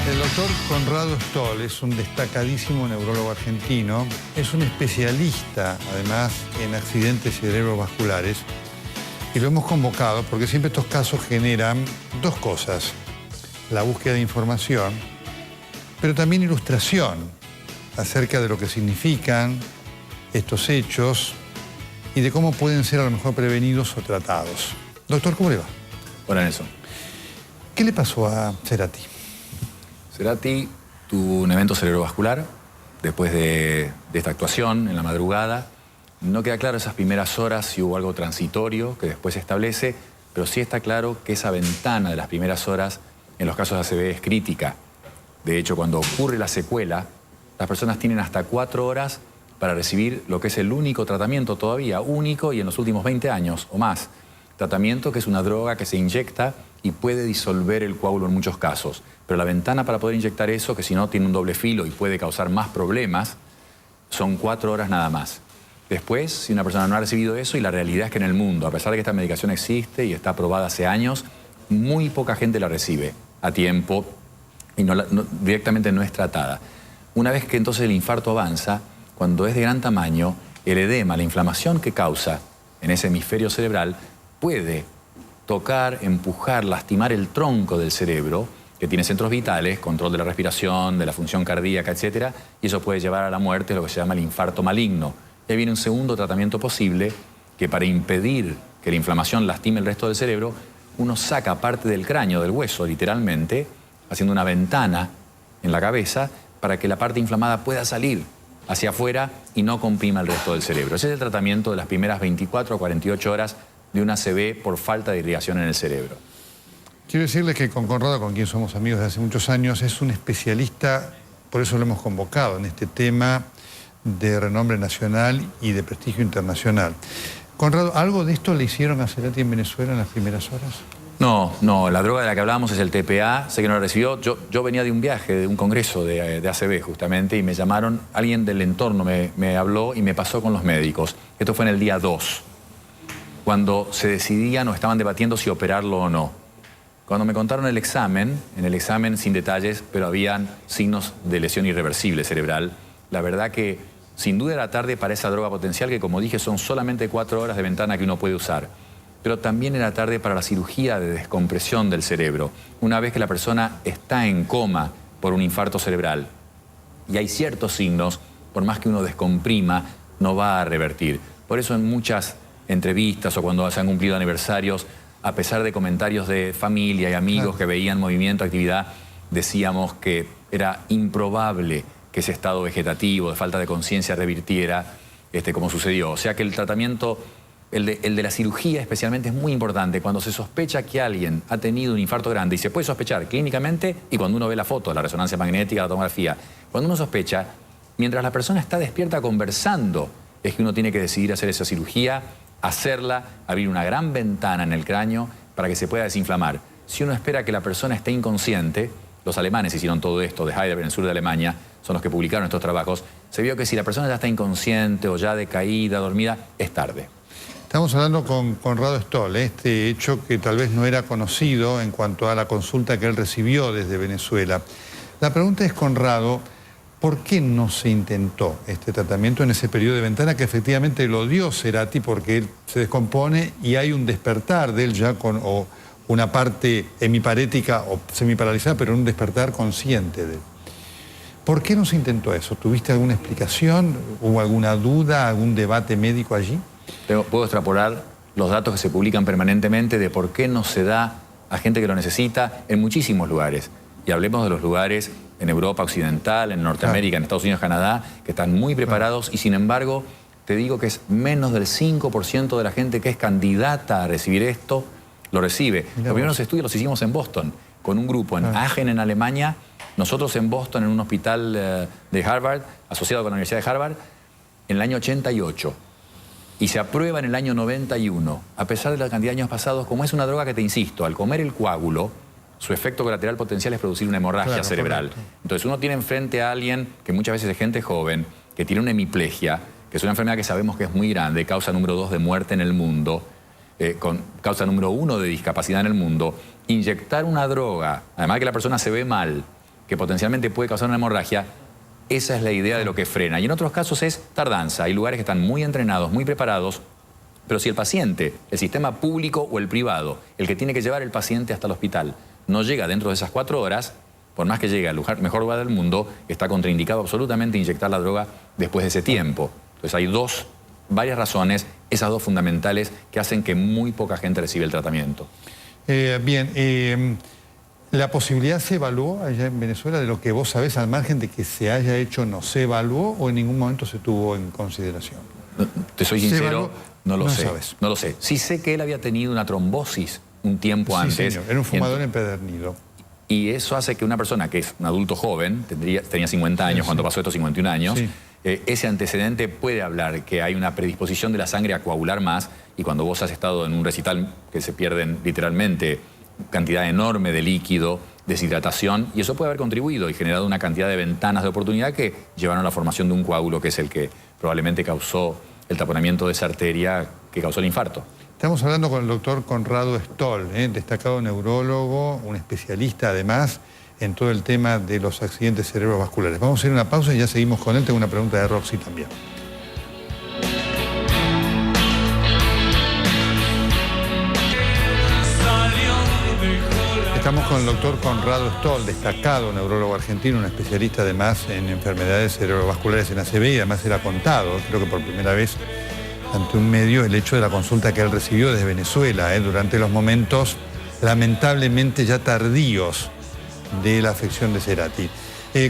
El doctor Conrado Stoll es un destacadísimo neurólogo argentino, es un especialista, además, en accidentes cerebrovasculares, y lo hemos convocado porque siempre estos casos generan dos cosas: la búsqueda de información, pero también ilustración acerca de lo que significan estos hechos y de cómo pueden ser a lo mejor prevenidos o tratados. Doctor, ¿cómo le va? Hola, Nelson. ¿Qué le pasó a Cerati? Cerati tuvo un evento cerebrovascular después de esta actuación en la madrugada. No queda claro esas primeras horas si hubo algo transitorio que después se establece, pero sí está claro que esa ventana de las primeras horas en los casos de ACV es crítica. De hecho, cuando ocurre la secuela, las personas tienen hasta 4 horas para recibir lo que es el único tratamiento todavía, único y en los últimos 20 años o más. Tratamiento que es una droga que se inyecta y puede disolver el coágulo en muchos casos. Pero la ventana para poder inyectar eso, que si no tiene un doble filo y puede causar más problemas, son 4 horas nada más. Después, si una persona no ha recibido eso, y la realidad es que en el mundo, a pesar de que esta medicación existe y está aprobada hace años, muy poca gente la recibe a tiempo y directamente no es tratada. Una vez que entonces el infarto avanza, cuando es de gran tamaño, el edema, la inflamación que causa en ese hemisferio cerebral, puede tocar, empujar, lastimar el tronco del cerebro, que tiene centros vitales, control de la respiración, de la función cardíaca, etc. Y eso puede llevar a la muerte, lo que se llama el infarto maligno. Y ahí viene un segundo tratamiento posible, que para impedir que la inflamación lastime el resto del cerebro, uno saca parte del cráneo, del hueso, literalmente, haciendo una ventana en la cabeza para que la parte inflamada pueda salir hacia afuera y no comprima el resto del cerebro. Ese es el tratamiento de las primeras 24 o 48 horas de una ACV por falta de irrigación en el cerebro. Quiero decirles que con Conrado, con quien somos amigos desde hace muchos años, es un especialista, por eso lo hemos convocado en este tema de renombre nacional y de prestigio internacional. Conrado, ¿algo de esto le hicieron a Cerati en Venezuela en las primeras horas? No, la droga de la que hablábamos es el TPA, sé que no la recibió. Yo venía de un viaje, de un congreso de ACV justamente, y me llamaron, alguien del entorno me habló y me pasó con los médicos. Esto fue en el día 2, cuando se decidían o estaban debatiendo si operarlo o no. Cuando me contaron el examen, en el examen sin detalles, pero habían signos de lesión irreversible cerebral, la verdad que sin duda era tarde para esa droga potencial que, como dije, son solamente 4 horas de ventana que uno puede usar. Pero también era tarde para la cirugía de descompresión del cerebro, una vez que la persona está en coma por un infarto cerebral. Y hay ciertos signos, por más que uno descomprima, no va a revertir. Por eso en muchas entrevistas o cuando se han cumplido aniversarios, a pesar de comentarios de familia y amigos que veían movimiento, actividad, decíamos que era improbable que ese estado vegetativo de falta de conciencia revirtiera como sucedió. O sea que el tratamiento, el de la cirugía especialmente, es muy importante. Cuando se sospecha que alguien ha tenido un infarto grande, y se puede sospechar clínicamente, y cuando uno ve la foto, la resonancia magnética, la tomografía, cuando uno sospecha, mientras la persona está despierta conversando, es que uno tiene que decidir hacer esa cirugía, hacerla, abrir una gran ventana en el cráneo para que se pueda desinflamar. Si uno espera que la persona esté inconsciente, los alemanes hicieron todo esto, de Heidelberg, en el sur de Alemania, son los que publicaron estos trabajos, se vio que si la persona ya está inconsciente o ya decaída, dormida, es tarde. Estamos hablando con Conrado Stoll, este hecho que tal vez no era conocido en cuanto a la consulta que él recibió desde Venezuela. La pregunta es, Conrado, ¿por qué no se intentó este tratamiento en ese periodo de ventana que efectivamente lo dio Cerati, porque él se descompone y hay un despertar de él ya con una parte hemiparética o semiparalizada, pero un despertar consciente de él? ¿Por qué no se intentó eso? ¿Tuviste alguna explicación? ¿Hubo alguna duda, algún debate médico allí? Puedo extrapolar los datos que se publican permanentemente de por qué no se da a gente que lo necesita en muchísimos lugares. Y hablemos de los lugares en Europa Occidental, en Norteamérica, en Estados Unidos, Canadá, que están muy preparados y sin embargo, te digo que es menos del 5% de la gente que es candidata a recibir esto, lo recibe. Los primeros estudios los hicimos en Boston, con un grupo en Aachen, en Alemania, nosotros en Boston, en un hospital de Harvard, asociado con la Universidad de Harvard, en el año 88. Y se aprueba en el año 91, a pesar de la cantidad de años pasados, como es una droga que, te insisto, al comer el coágulo, su efecto colateral potencial es producir una hemorragia cerebral. Correcto. Entonces uno tiene enfrente a alguien que muchas veces es gente joven, que tiene una hemiplegia, que es una enfermedad que sabemos que es muy grande, causa número 2 de muerte en el mundo, con causa número 1 de discapacidad en el mundo. Inyectar una droga, además de que la persona se ve mal, que potencialmente puede causar una hemorragia, esa es la idea de lo que frena. Y en otros casos es tardanza. Hay lugares que están muy entrenados, muy preparados, pero si el paciente, el sistema público o el privado, el que tiene que llevar el paciente hasta el hospital, no llega dentro de esas 4 horas, por más que llegue al mejor lugar del mundo, está contraindicado absolutamente inyectar la droga después de ese tiempo. Entonces hay varias razones, esas 2 fundamentales, que hacen que muy poca gente reciba el tratamiento. ¿La posibilidad se evaluó allá en Venezuela de lo que vos sabés, al margen de que se haya hecho, no se evaluó o en ningún momento se tuvo en consideración? Te soy sincero, no lo sé. Sabes. No lo sé. Sí sé que él había tenido una trombosis un tiempo antes. Señor. Era un fumador empedernido. Y eso hace que una persona que es un adulto joven, tenía 50 años cuando pasó estos 51 años, ese antecedente puede hablar que hay una predisposición de la sangre a coagular más, y cuando vos has estado en un recital que se pierden literalmente cantidad enorme de líquido, deshidratación, y eso puede haber contribuido y generado una cantidad de ventanas de oportunidad que llevaron a la formación de un coágulo, que es el que probablemente causó el taponamiento de esa arteria que causó el infarto. Estamos hablando con el doctor Conrado Stoll, destacado neurólogo, un especialista además en todo el tema de los accidentes cerebrovasculares. Vamos a hacer una pausa y ya seguimos con él. Tengo una pregunta de Roxy también. Estamos con el doctor Conrado Stoll, destacado neurólogo argentino, un especialista además en enfermedades cerebrovasculares en ACV, y además era contado, creo que por primera vez ante un medio, el hecho de la consulta que él recibió desde Venezuela, durante los momentos lamentablemente ya tardíos de la afección de Cerati.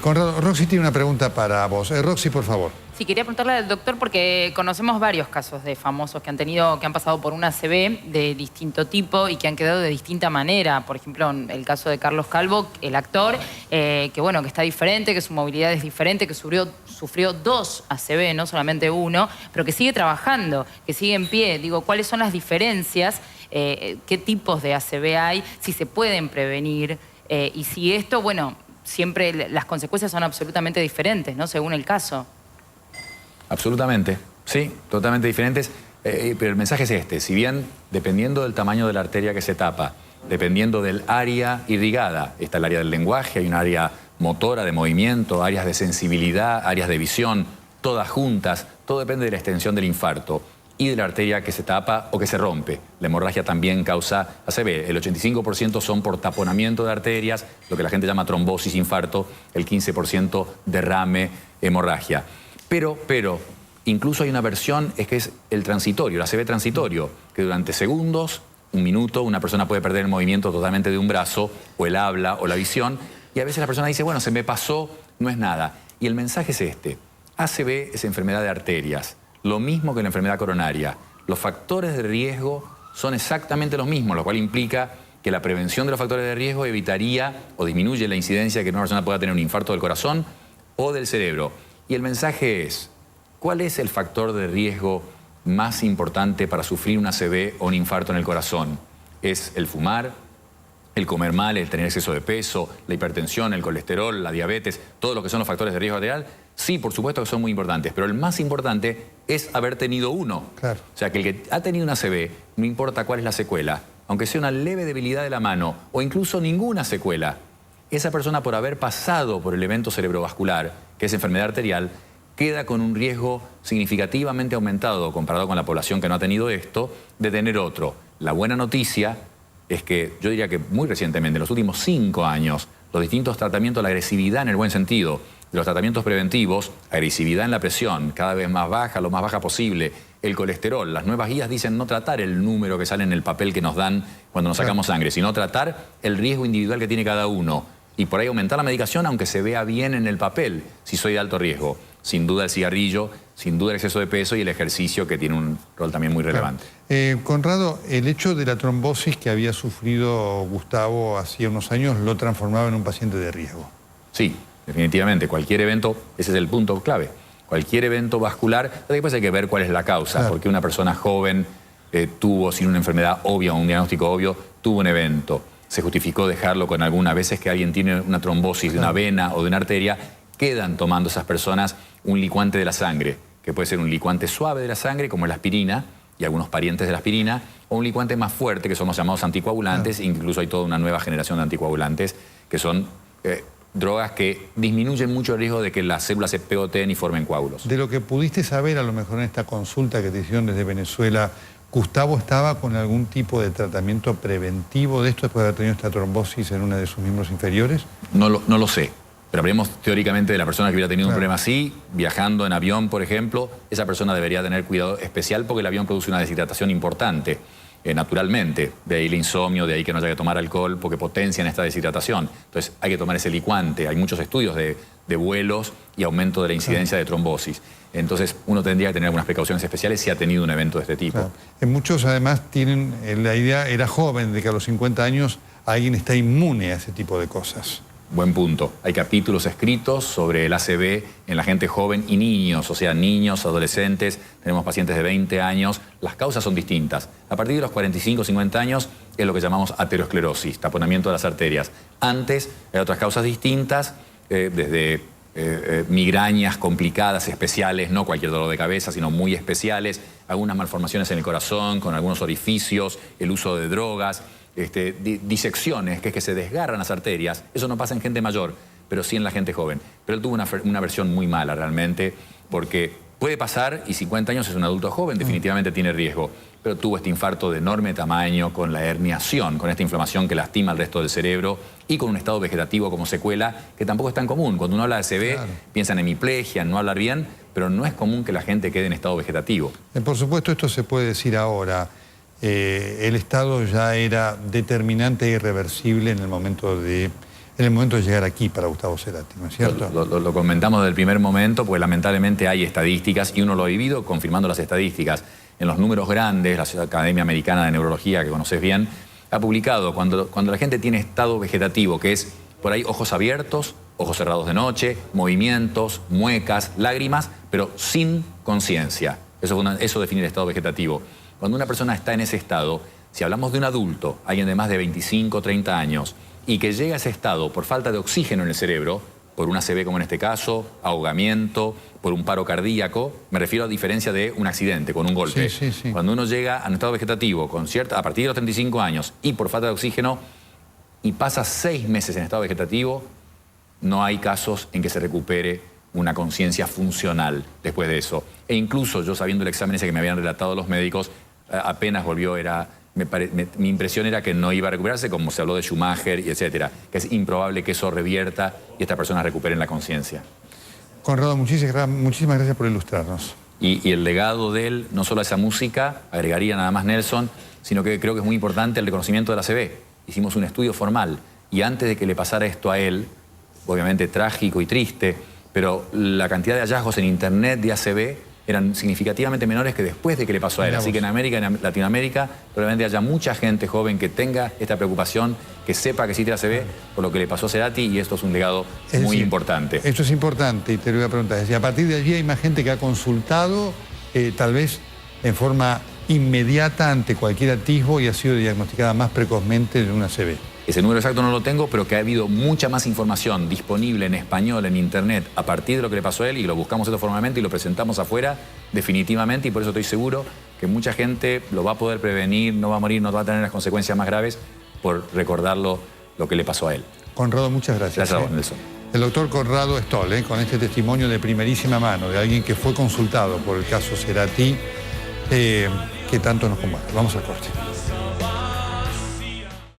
Conrado, Roxy tiene una pregunta para vos. Roxy, por favor. Sí, quería preguntarle al doctor porque conocemos varios casos de famosos que han pasado por una ACV de distinto tipo y que han quedado de distinta manera. Por ejemplo, el caso de Carlos Calvo, el actor, que está diferente, que su movilidad es diferente, que sufrió 2 ACV, no solamente 1, pero que sigue trabajando, que sigue en pie. Digo, ¿cuáles son las diferencias? ¿Qué tipos de ACV hay? Si se pueden prevenir. Y si esto, siempre las consecuencias son absolutamente diferentes, ¿no? Según el caso. Absolutamente, sí, totalmente diferentes, pero el mensaje es este: si bien dependiendo del tamaño de la arteria que se tapa, dependiendo del área irrigada, está el área del lenguaje, hay un área motora de movimiento, áreas de sensibilidad, áreas de visión, todas juntas, todo depende de la extensión del infarto y de la arteria que se tapa o que se rompe. La hemorragia también causa ACV, el 85% son por taponamiento de arterias, lo que la gente llama trombosis, infarto, el 15% derrame, hemorragia. Pero, incluso hay una versión, es que es el transitorio, el ACV transitorio, que durante segundos, 1 minuto, una persona puede perder el movimiento totalmente de un brazo, o el habla, o la visión, y a veces la persona dice, bueno, se me pasó, no es nada. Y el mensaje es este: ACV es enfermedad de arterias, lo mismo que la enfermedad coronaria. Los factores de riesgo son exactamente los mismos, lo cual implica que la prevención de los factores de riesgo evitaría o disminuye la incidencia de que una persona pueda tener un infarto del corazón o del cerebro. Y el mensaje es: ¿cuál es el factor de riesgo más importante para sufrir una ACV o un infarto en el corazón? ¿Es el fumar, el comer mal, el tener exceso de peso, la hipertensión, el colesterol, la diabetes, todos lo que son los factores de riesgo arterial? Sí, por supuesto que son muy importantes, pero el más importante es haber tenido uno. Claro. O sea, que el que ha tenido una ACV, no importa cuál es la secuela, aunque sea una leve debilidad de la mano o incluso ninguna secuela, esa persona, por haber pasado por el evento cerebrovascular, que es enfermedad arterial, queda con un riesgo significativamente aumentado comparado con la población que no ha tenido esto, de tener otro. La buena noticia es que yo diría que muy recientemente, en los últimos 5 años, los distintos tratamientos, la agresividad en el buen sentido, de los tratamientos preventivos, agresividad en la presión, cada vez más baja, lo más baja posible, el colesterol, las nuevas guías dicen no tratar el número que sale en el papel que nos dan cuando nos sacamos sangre, sino tratar el riesgo individual que tiene cada uno. Y por ahí aumentar la medicación aunque se vea bien en el papel, si soy de alto riesgo. Sin duda el cigarrillo, sin duda el exceso de peso y el ejercicio, que tiene un rol también muy relevante. Conrado, el hecho de la trombosis que había sufrido Gustavo hacía unos años lo transformaba en un paciente de riesgo. Sí, definitivamente. Cualquier evento, ese es el punto clave. Cualquier evento vascular, después hay que ver cuál es la causa, claro. Porque una persona joven tuvo, sin una enfermedad obvia o un diagnóstico obvio, tuvo un evento. Se justificó dejarlo con algunas veces que alguien tiene una trombosis de una vena o de una arteria, quedan tomando esas personas un licuante de la sangre, que puede ser un licuante suave de la sangre, como la aspirina, y algunos parientes de la aspirina, o un licuante más fuerte, que son los llamados anticoagulantes, incluso hay toda una nueva generación de anticoagulantes, que son drogas que disminuyen mucho el riesgo de que las células se pegoteen y formen coágulos. De lo que pudiste saber a lo mejor en esta consulta que te hicieron desde Venezuela, ¿Gustavo estaba con algún tipo de tratamiento preventivo de esto después de haber tenido esta trombosis en una de sus miembros inferiores? No lo sé, pero hablemos teóricamente de la persona que hubiera tenido un problema así, viajando en avión, por ejemplo. Esa persona debería tener cuidado especial porque el avión produce una deshidratación importante, naturalmente. De ahí el insomnio, de ahí que no haya que tomar alcohol, porque potencian esta deshidratación. Entonces hay que tomar ese licuante. Hay muchos estudios de vuelos y aumento de la incidencia de trombosis. Entonces uno tendría que tener algunas precauciones especiales si ha tenido un evento de este tipo. Claro. Muchos además tienen, la idea era joven, de que a los 50 años alguien está inmune a ese tipo de cosas. Buen punto. Hay capítulos escritos sobre el ACV en la gente joven y niños, o sea, niños, adolescentes, tenemos pacientes de 20 años. Las causas son distintas. A partir de los 45, 50 años es lo que llamamos aterosclerosis, taponamiento de las arterias. Antes hay otras causas distintas, desde migrañas complicadas, especiales, no cualquier dolor de cabeza, sino muy especiales, algunas malformaciones en el corazón, con algunos orificios, el uso de drogas, disecciones, que es que se desgarran las arterias. Eso no pasa en gente mayor, pero sí en la gente joven. Pero él tuvo una versión muy mala realmente, porque puede pasar, y 50 años es un adulto joven, definitivamente tiene riesgo, pero tuvo este infarto de enorme tamaño, con la herniación, con esta inflamación que lastima al resto del cerebro, y con un estado vegetativo como secuela, que tampoco es tan común. Cuando uno habla de ACV, piensa en hemiplegia, en no hablar bien, pero no es común que la gente quede en estado vegetativo. Por supuesto, esto se puede decir ahora. El estado ya era determinante e irreversible en el momento de llegar aquí para Gustavo Cerati, ¿no es cierto? Lo comentamos desde el primer momento, porque lamentablemente hay estadísticas, y uno lo ha vivido confirmando las estadísticas. En los números grandes, la Academia Americana de Neurología, que conoces bien, ha publicado cuando la gente tiene estado vegetativo, que es por ahí ojos abiertos, ojos cerrados de noche, movimientos, muecas, lágrimas, pero sin conciencia. Eso define el estado vegetativo. Cuando una persona está en ese estado, si hablamos de un adulto, alguien de más de 25, 30 años, y que llega a ese estado por falta de oxígeno en el cerebro, por un ACV como en este caso, ahogamiento, por un paro cardíaco, me refiero a diferencia de un accidente, con un golpe. Sí. Cuando uno llega a un estado vegetativo a partir de los 35 años y por falta de oxígeno, y pasa 6 meses en estado vegetativo, no hay casos en que se recupere una conciencia funcional después de eso. E incluso yo, sabiendo el examen ese que me habían relatado los médicos, apenas volvió, mi impresión era que no iba a recuperarse, como se habló de Schumacher y etcétera, que es improbable que eso revierta y estas personas recuperen la conciencia. Conrado, muchísimas gracias por ilustrarnos. Y el legado de él, no solo a esa música, agregaría nada más Nelson, sino que creo que es muy importante el reconocimiento de la ACV. Hicimos un estudio formal, y antes de que le pasara esto a él, obviamente trágico y triste, pero la cantidad de hallazgos en internet de ACV eran significativamente menores que después de que le pasó a él. Así que en América, en Latinoamérica, probablemente haya mucha gente joven que tenga esta preocupación, que sepa que existe ACV por lo que le pasó a Cerati, y esto es un legado muy importante. Esto es importante, y te lo voy a preguntar. Es decir, a partir de allí hay más gente que ha consultado, tal vez en forma inmediata ante cualquier atisbo, y ha sido diagnosticada más precozmente de una ACV. Ese número exacto no lo tengo, pero que ha habido mucha más información disponible en español, en internet, a partir de lo que le pasó a él, y lo buscamos esto formalmente y lo presentamos afuera, definitivamente, y por eso estoy seguro que mucha gente lo va a poder prevenir, no va a morir, no va a tener las consecuencias más graves por recordarlo lo que le pasó a él. Conrado, muchas gracias. Gracias a vos, Nelson. El doctor Conrado Stoll, con este testimonio de primerísima mano de alguien que fue consultado por el caso Cerati, que tanto nos conmueve. Vamos al corte.